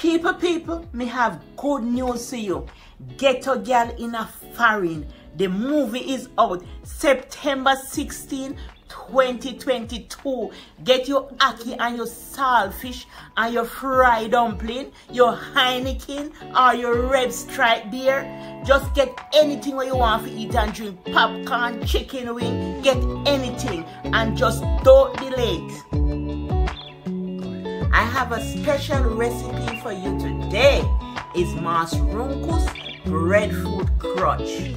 People, me have good news for you. Ghetto Gal in a Faren. The movie is out September 16, 2022. Get your ackee and your saltfish and your fried dumpling, your Heineken or your red stripe beer. Just get anything where you want to eat and drink. Popcorn, chicken wing, get anything and just don't be late. I have a special recipe for you today. It's Marinate Breadfruit crunch.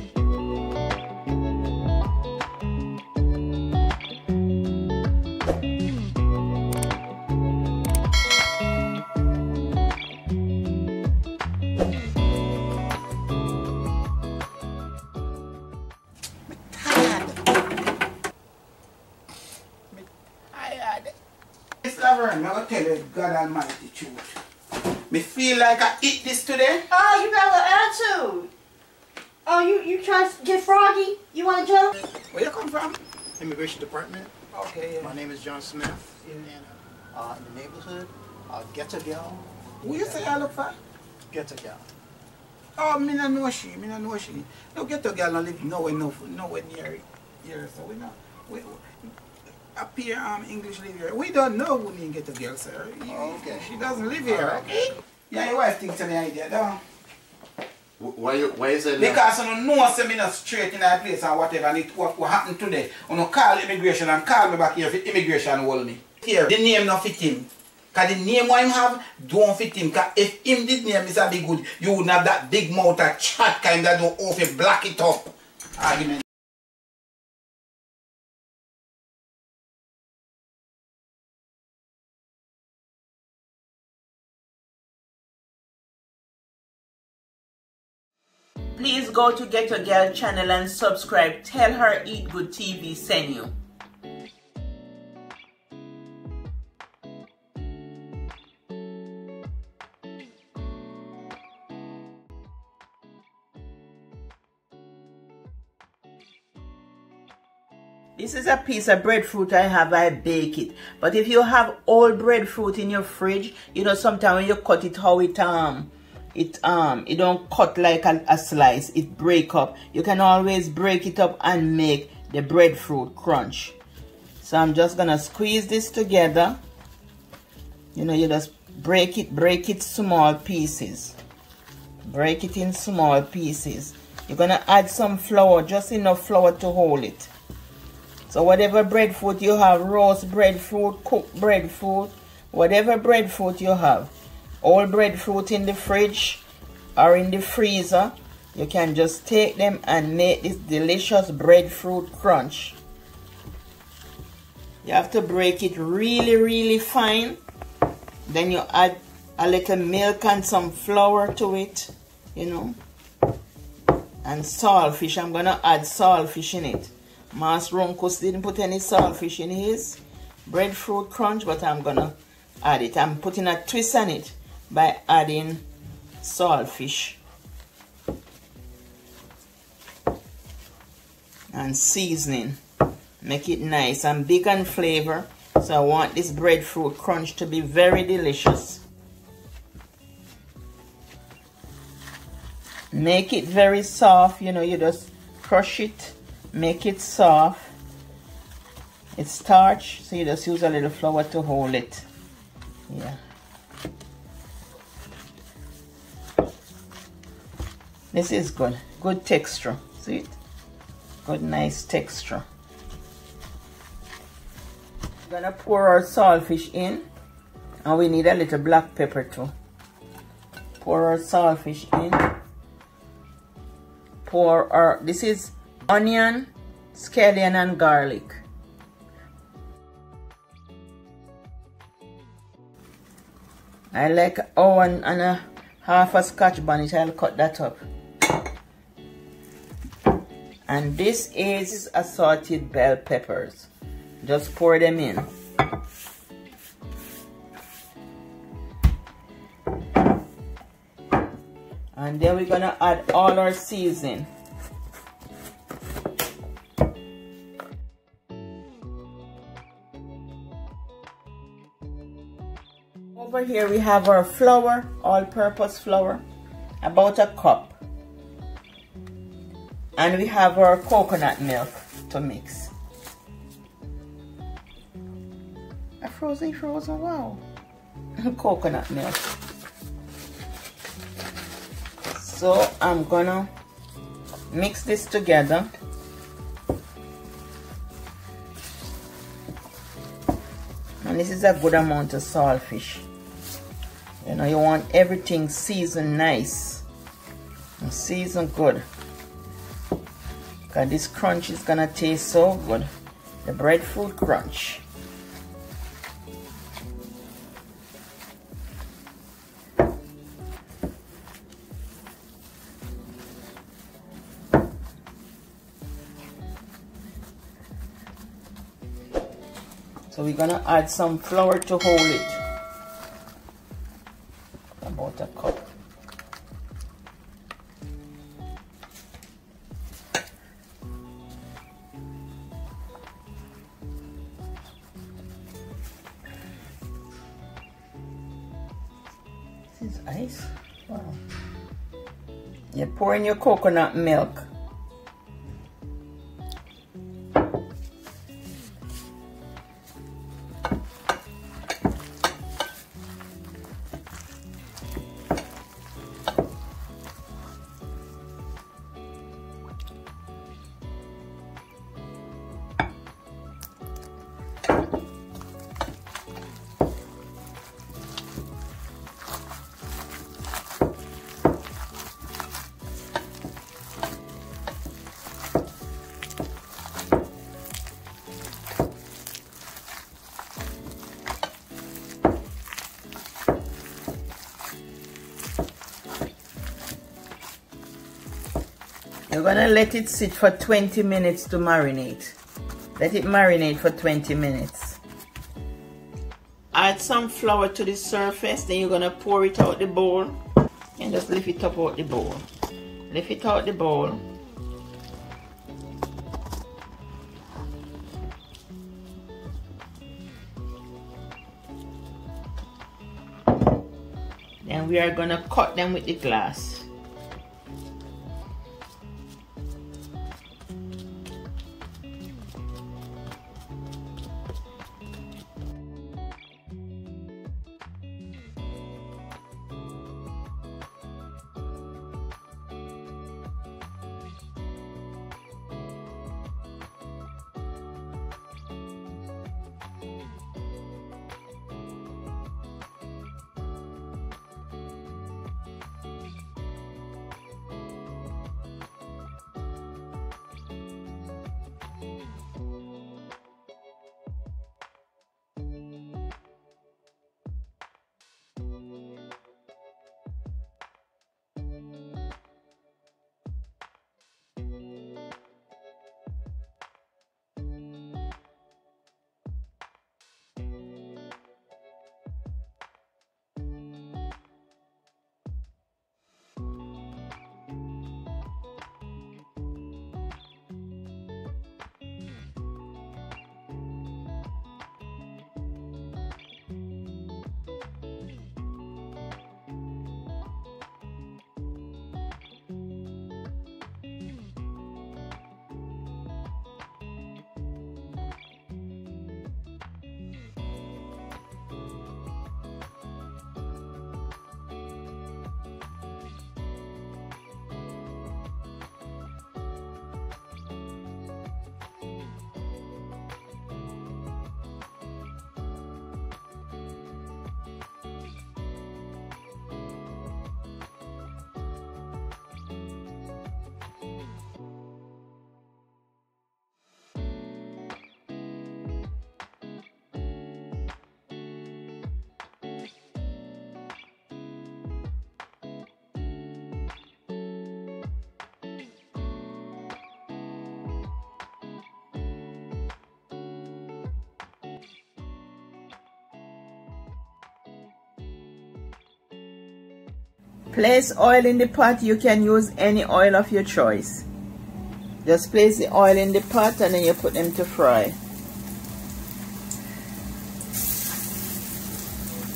Faren, I'm going to tell you God Almighty truth. Me feel like I eat this today. Oh, you got a little attitude. Oh, you trying to get froggy? You want to jump? Where you come from? Immigration Department. Okay, yeah. My name is John Smith. Yeah. And in the neighborhood, Ghetto Gal. Who you say I look for? Ghetto Gal. Oh, me no know she. No Ghetto Gal no live nowhere near here, so we know. We up here, English live here. We don't know who named Ghetto Gal, sir. Okay. She doesn't live here, okay? Yeah, your wife thinks any idea, don't? Why is that? Because I don't know say me not straight in that place or whatever, and what happened today. I don't call immigration and call me back here for immigration hold me. Here, the name not fit him. Because the name what him have don't fit him. Because if him did name is a big good, you wouldn't have that big mouth of chat kind that do off and black it up. Argument. Please go to Ghetto Gal Channel and subscribe. Tell her Eat Good TV send you. This is a piece of breadfruit I bake it. But if you have old breadfruit in your fridge, you know sometimes when you cut it how it don't cut like a slice, it break up. You can always break it up and make the breadfruit crunch. So I'm just gonna squeeze this together. You know, you just break it small pieces. Break it in small pieces. You're gonna add some flour, just enough flour to hold it. So whatever breadfruit you have, roast breadfruit, cooked breadfruit, whatever breadfruit you have, old breadfruit in the fridge or in the freezer, you can just take them and make this delicious breadfruit crunch. You have to break it really fine. Then you add a little milk and some flour to it, you know. And saltfish, I'm gonna add saltfish in it. Mas Ronkus didn't put any saltfish in his breadfruit crunch, but I'm gonna add it. I'm putting a twist on it by adding saltfish and seasoning. Make it nice and big on flavor. So I want this breadfruit crunch to be very delicious. Make it very soft, you know, you just crush it, make it soft. It's starch, so you just use a little flour to hold it. Yeah. This is good. Good texture. See it? Good, nice texture. We're gonna pour our saltfish in, and we need a little black pepper too. Pour our saltfish in. Pour our, this is onion, scallion, and garlic. I like one and a half a scotch bonnet. I'll cut that up. And this is assorted bell peppers. Just pour them in. And then we're gonna add all our seasoning. Over here we have our flour, all-purpose flour, about a cup. And we have our coconut milk to mix. A frozen, wow. Coconut milk. So I'm gonna mix this together. And this is a good amount of saltfish. You know, you want everything seasoned nice and seasoned good. Because this crunch is gonna taste so good. The breadfruit crunch. So we're gonna add some flour to hold it. About a cup. This is ice. Wow. You pour in your coconut milk. You're gonna let it sit for 20 minutes to marinate. Let it marinate for 20 minutes. Add some flour to the surface, then you're gonna pour it out the bowl and just lift it up out the bowl. Lift it out the bowl. Then we are gonna cut them with the glass. Place oil in the pot. You can use any oil of your choice. Just place the oil in the pot and then you put them to fry.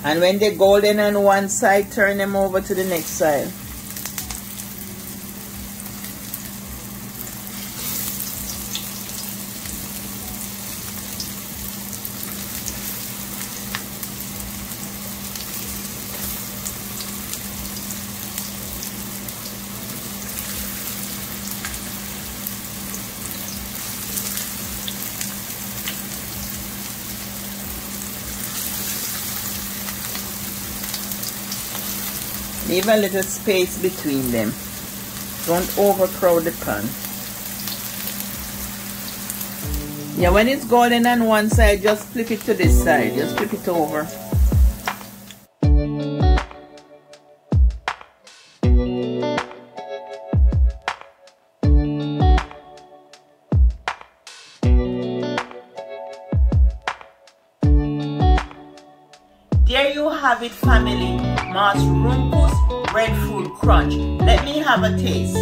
And when they're golden on one side, turn them over to the next side. Leave a little space between them. Don't overcrowd the pan. Yeah, when it's golden on one side, just flip it to this side. Just flip it over. There you have it, family. Mushroom breadfruit crunch. Let me have a taste.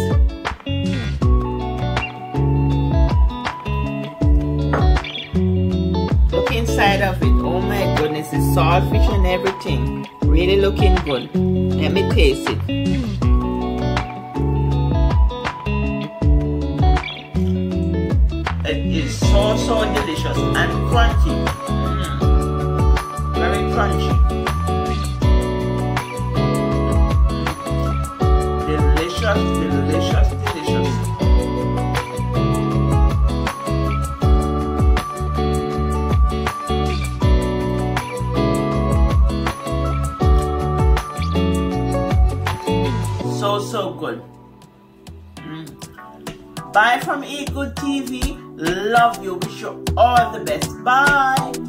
Look inside of it. Oh my goodness, it's saltfish and everything. Really looking good. Let me taste it. It is so delicious and crunchy. Very crunchy. Delicious. So good. Bye from Eat Good TV. Love you. Wish you all the best. Bye.